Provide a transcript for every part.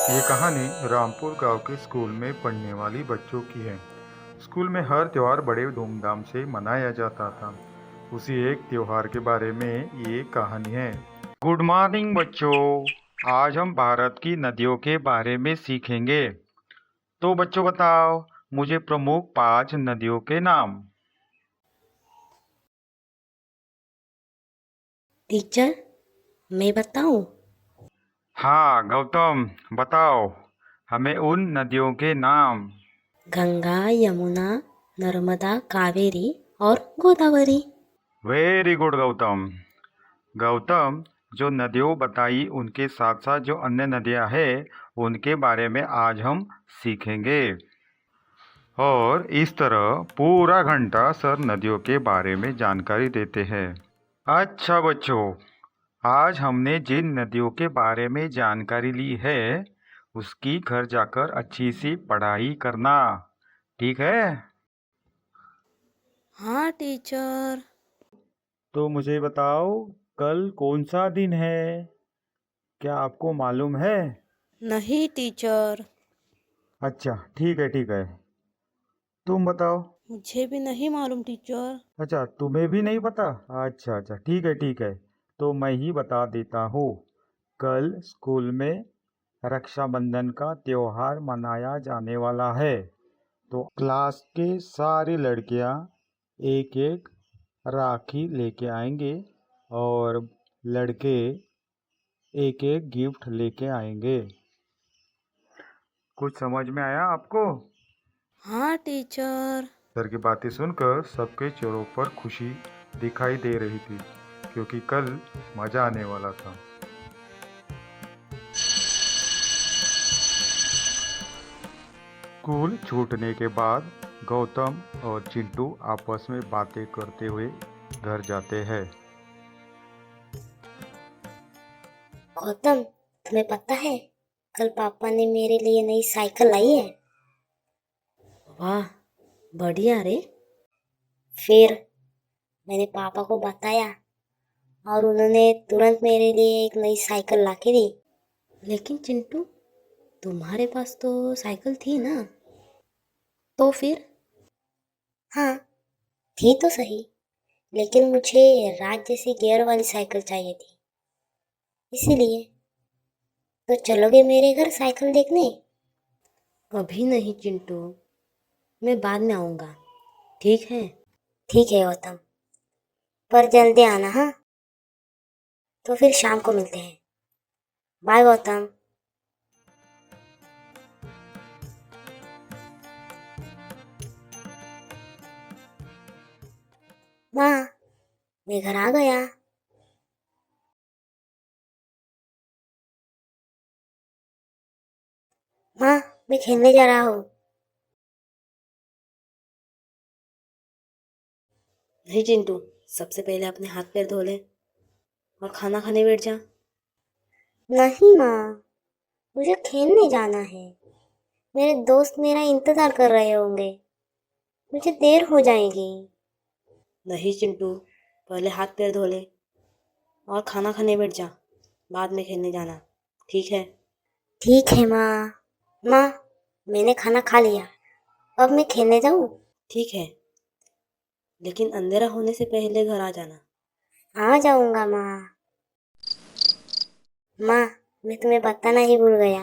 ये कहानी रामपुर गांव के स्कूल में पढ़ने वाली बच्चों की है। स्कूल में हर त्योहार बड़े धूमधाम से मनाया जाता था। उसी एक त्योहार के बारे में ये कहानी है। गुड मॉर्निंग बच्चों। आज हम भारत की नदियों के बारे में सीखेंगे। तो बच्चों बताओ मुझे प्रमुख 5 नदियों के नाम। टीचर, मैं बताऊं? हाँ गौतम, बताओ हमें उन नदियों के नाम। गंगा, यमुना, नर्मदा, कावेरी और गोदावरी। Very good Gautam. गौतम, जो नदियों बताई उनके साथ साथ जो अन्य नदियां हैं उनके बारे में आज हम सीखेंगे। और इस तरह पूरा घंटा सर नदियों के बारे में जानकारी देते हैं। अच्छा बच्चों, आज हमने जिन नदियों के बारे में जानकारी ली है उसकी घर जाकर अच्छी सी पढ़ाई करना, ठीक है? हाँ टीचर। तो मुझे बताओ कल कौन सा दिन है, क्या आपको मालूम है? नहीं टीचर, अच्छा ठीक है ठीक है। तुम बताओ। मुझे भी नहीं मालूम टीचर। अच्छा तुम्हें भी नहीं पता। अच्छा अच्छा ठीक है ठीक है। तो मैं ही बता देता हूँ। कल स्कूल में रक्षाबंधन का त्योहार मनाया जाने वाला है। तो क्लास के सारी लड़कियाँ एक एक राखी लेके आएंगे और लड़के एक एक गिफ्ट लेके आएंगे। कुछ समझ में आया आपको? हाँ टीचर। सर की बातें सुनकर सबके चेहरों पर खुशी दिखाई दे रही थी, क्योंकि कल मजा आने वाला था। स्कूल छूटने के बाद गौतम और चिंटू आपस में बातें करते हुए घर जाते हैं। गौतम, तुम्हें पता है कल पापा ने मेरे लिए नई साइकिल लाई है। वाह, बढ़िया रे। फिर मैंने पापा को बताया और उन्होंने तुरंत मेरे लिए एक नई साइकिल ला के दी। लेकिन चिंटू, तुम्हारे पास तो साइकिल थी ना? तो फिर? हाँ, थी तो सही, लेकिन मुझे राज जैसी गियर वाली साइकिल चाहिए थी, इसीलिए। तो चलोगे मेरे घर साइकिल देखने? अभी नहीं चिंटू, मैं बाद में आऊँगा, ठीक है? ठीक है गौतम, पर जल्दी आना हाँ। तो फिर शाम को मिलते हैं। बाय गौतम। माँ, मैं घर आ गया। माँ, मैं खेलने जा रहा हूँ। नहीं चिंटू, सबसे पहले अपने हाथ पैर धो ले और खाना खाने बैठ जा। नहीं माँ, मुझे खेलने जाना है। मेरे दोस्त मेरा इंतजार कर रहे होंगे, मुझे देर हो जाएगी। नहीं चिंटू, पहले हाथ पैर धो ले और खाना खाने बैठ जा, बाद में खेलने जाना, ठीक है? ठीक है माँ। माँ, मैंने खाना खा लिया, अब मैं खेलने जाऊँ? ठीक है, लेकिन अंधेरा होने से पहले घर आ जाना। आ जाऊंगा माँ। माँ, मैं तुम्हें बताना ही भूल गया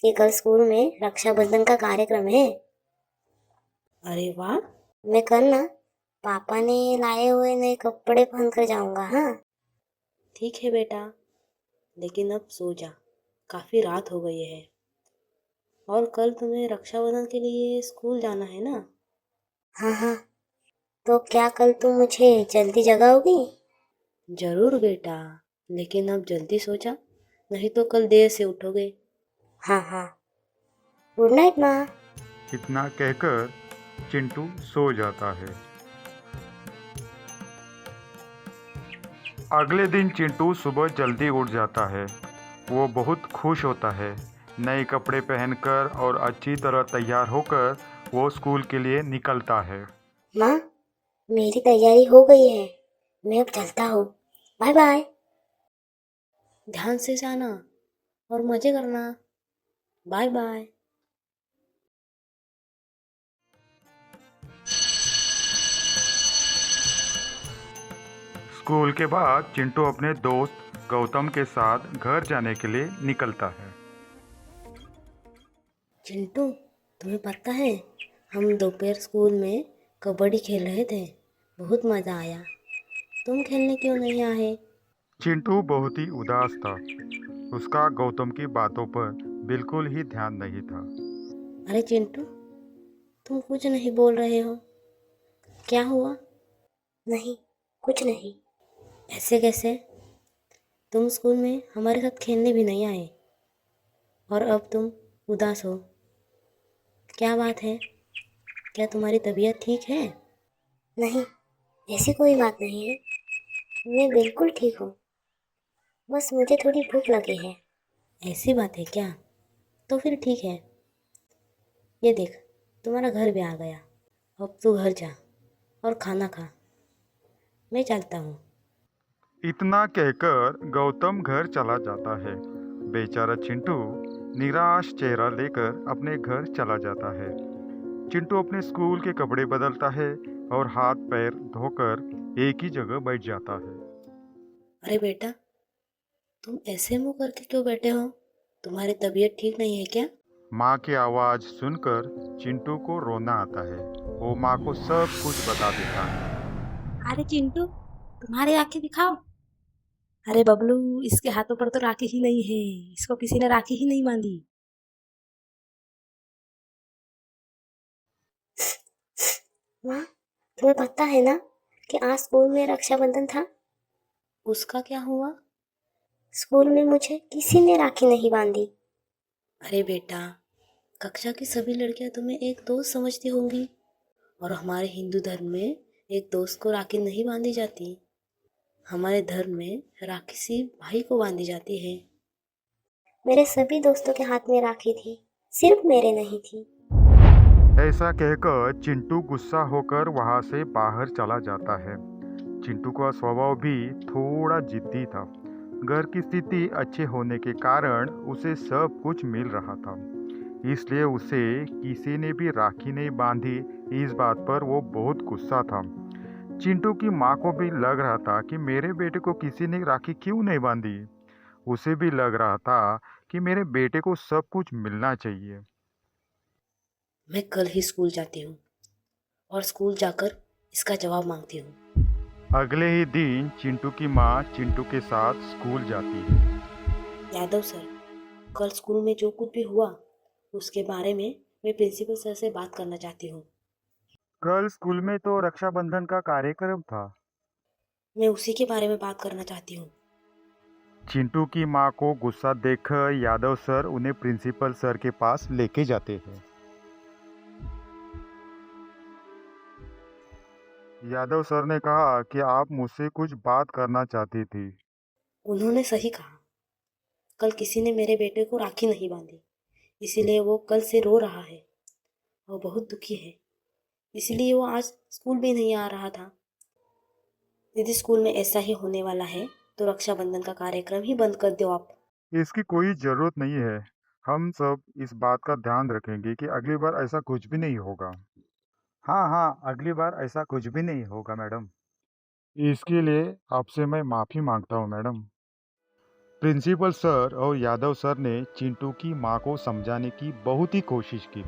कि कल स्कूल में रक्षाबंधन का कार्यक्रम है। अरे वाह। मैं कल ना पापा ने लाए हुए नए कपड़े पहन कर जाऊंगा हाँ। ठीक है बेटा, लेकिन अब सो जा, काफी रात हो गई है। और कल तुम्हें रक्षाबंधन के लिए स्कूल जाना है ना? हाँ हाँ। तो क्या कल तुम मुझे जल्दी जगाओगी? जरूर बेटा, लेकिन अब जल्दी सो जा, नहीं तो कल देर से उठोगे। हाँ हाँ। गुड नाइट माँ। इतना कहकर चिंटू सो जाता है। अगले दिन चिंटू सुबह जल्दी उठ जाता है। वो बहुत खुश होता है। नए कपड़े पहनकर और अच्छी तरह तैयार होकर वो स्कूल के लिए निकलता है। माँ, मेरी तैयारी हो गई है, मैं अब चलता हूँ। Bye bye. ध्यान से जाना और मजे करना। Bye bye. स्कूल के बाद चिंटू अपने दोस्त गौतम के साथ घर जाने के लिए निकलता है। चिंटू, तुम्हें पता है हम दोपहर स्कूल में कबड्डी खेल रहे थे, बहुत मज़ा आया। तुम खेलने क्यों नहीं आए? चिंटू बहुत ही उदास था। उसका गौतम की बातों पर बिल्कुल ही ध्यान नहीं था। अरे चिंटू, तुम कुछ नहीं बोल रहे हो, क्या हुआ? नहीं, कुछ नहीं। ऐसे कैसे? तुम स्कूल में हमारे साथ खेलने भी नहीं आए और अब तुम उदास हो, क्या बात है? क्या तुम्हारी तबीयत ठीक है? नहीं, ऐसी कोई बात नहीं है, मैं बिल्कुल ठीक हूँ। बस मुझे थोड़ी भूख लगी है। ऐसी बात है क्या? तो फिर ठीक है। ये देख, तुम्हारा घर भी आ गया। अब तू घर जा और खाना खा, मैं चलता हूँ। इतना कहकर गौतम घर चला जाता है। बेचारा चिंटू निराश चेहरा लेकर अपने घर चला जाता है। चिंटू अपने स्कूल के कपड़े बदलता है और हाथ पैर धोकर एक ही जगह बैठ जाता है। अरे बेटा, तुम ऐसे मुंह करके क्यों बैठे हो? तुम्हारी तबीयत ठीक नहीं है क्या? माँ की आवाज़ सुनकर चिंटू को रोना आता है। वो माँ को सब कुछ बता देता है। अरे चिंटू, तुम्हारी राखी दिखाओ। अरे बबलू, इसके हाथों पर तो राखी ही नहीं है। इसको किसी ने राखी ही नहीं बांधी। माँ, तुम्हें पता है ना कि आज स्कूल में रक्षाबंधन था? उसका क्या हुआ? स्कूल में मुझे किसी ने राखी नहीं बांधी। अरे बेटा, कक्षा की सभी लड़कियां तुम्हें एक दोस्त समझती होंगी और हमारे हिंदू धर्म में एक दोस्त को राखी नहीं बांधी जाती। हमारे धर्म में राखी सिर्फ भाई को बांधी जाती है। मेरे सभी दोस्तों के हाथ में राखी थी, सिर्फ मेरे नहीं थी। ऐसा कहकर चिंटू गुस्सा होकर वहाँ से बाहर चला जाता है। चिंटू का स्वभाव भी थोड़ा जिद्दी था। घर की स्थिति अच्छे होने के कारण उसे सब कुछ मिल रहा था, इसलिए उसे किसी ने भी राखी नहीं बांधी। इस बात पर वो बहुत गुस्सा था। चिंटू की माँ को भी लग रहा था कि मेरे बेटे को किसी ने राखी क्यों नहीं बांधी। उसे भी लग रहा था कि मेरे बेटे को सब कुछ मिलना चाहिए। मैं कल ही स्कूल जाती हूँ और स्कूल जाकर इसका जवाब मांगती हूँ। अगले ही दिन चिंटू की माँ चिंटू के साथ स्कूल जाती है। यादव सर, कल स्कूल में जो कुछ भी हुआ उसके बारे में मैं प्रिंसिपल सर से बात करना चाहती हूँ। कल स्कूल में तो रक्षाबंधन का कार्यक्रम था। मैं उसी के बारे में बात करना चाहती हूँ। चिंटू की माँ को गुस्सा देखकर यादव सर उन्हें प्रिंसिपल सर के पास लेके जाते हैं। यादव सर ने कहा कि आप मुझसे कुछ बात करना चाहती थी। उन्होंने सही कहा, कल किसी ने मेरे बेटे को राखी नहीं बांधी, इसीलिए वो कल से रो रहा है। वो बहुत दुखी है, इसलिए वो आज स्कूल भी नहीं आ रहा था। यदि स्कूल में ऐसा ही होने वाला है तो रक्षाबंधन का कार्यक्रम ही बंद कर दो आप। इसकी कोई ज़रूरत नहीं है। हम सब इस बात का ध्यान रखेंगे कि अगली बार ऐसा कुछ भी नहीं होगा। हाँ हाँ, अगली बार ऐसा कुछ भी नहीं होगा मैडम। इसके लिए आपसे मैं माफ़ी मांगता हूँ मैडम। प्रिंसिपल सर और यादव सर ने चिंटू की माँ को समझाने की बहुत ही कोशिश की,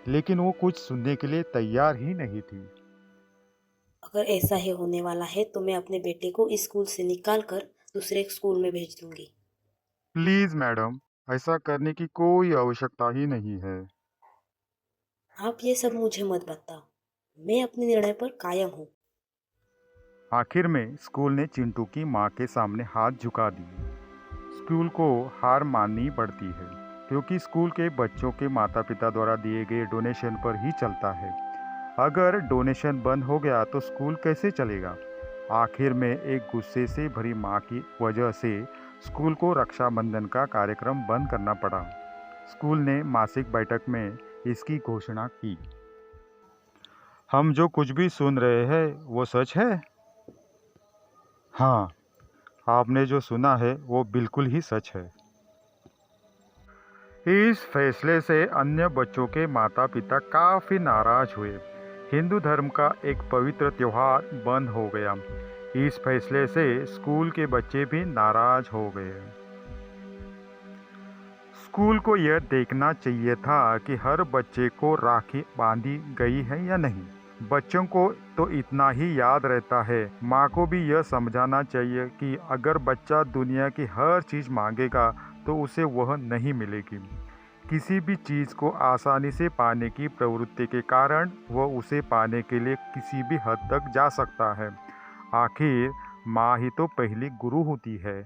लेकिन वो कुछ सुनने के लिए तैयार ही नहीं थी। अगर ऐसा ही होने वाला है तो मैं अपने बेटे को इस स्कूल से निकाल कर दूसरे स्कूल में भेज दूंगी। प्लीज़ मैडम, ऐसा करने की कोई आवश्यकता ही नहीं है। आप ये सब मुझे मत बताओ, मैं अपने निर्णय पर कायम हूँ। आखिर में स्कूल ने चिंटू की माँ के सामने हाथ झुका दिए। स्कूल को हार माननी पड़ती है, क्योंकि स्कूल के बच्चों के माता पिता द्वारा दिए गए डोनेशन पर ही चलता है। अगर डोनेशन बंद हो गया तो स्कूल कैसे चलेगा। आखिर में एक गुस्से से भरी माँ की वजह से स्कूल को रक्षाबंधन का कार्यक्रम बंद करना पड़ा। स्कूल ने मासिक बैठक में इसकी घोषणा की। हम जो कुछ भी सुन रहे हैं वो सच है। हाँ, आपने जो सुना है वो बिल्कुल ही सच है। इस फैसले से अन्य बच्चों के माता पिता काफ़ी नाराज हुए। हिंदू धर्म का एक पवित्र त्योहार बंद हो गया। इस फैसले से स्कूल के बच्चे भी नाराज हो गए। स्कूल को यह देखना चाहिए था कि हर बच्चे को राखी बांधी गई है या नहीं। बच्चों को तो इतना ही याद रहता है। माँ को भी यह समझाना चाहिए कि अगर बच्चा दुनिया की हर चीज़ मांगेगा तो उसे वह नहीं मिलेगी। किसी भी चीज़ को आसानी से पाने की प्रवृत्ति के कारण वह उसे पाने के लिए किसी भी हद तक जा सकता है। आखिर माँ ही तो पहली गुरु होती है।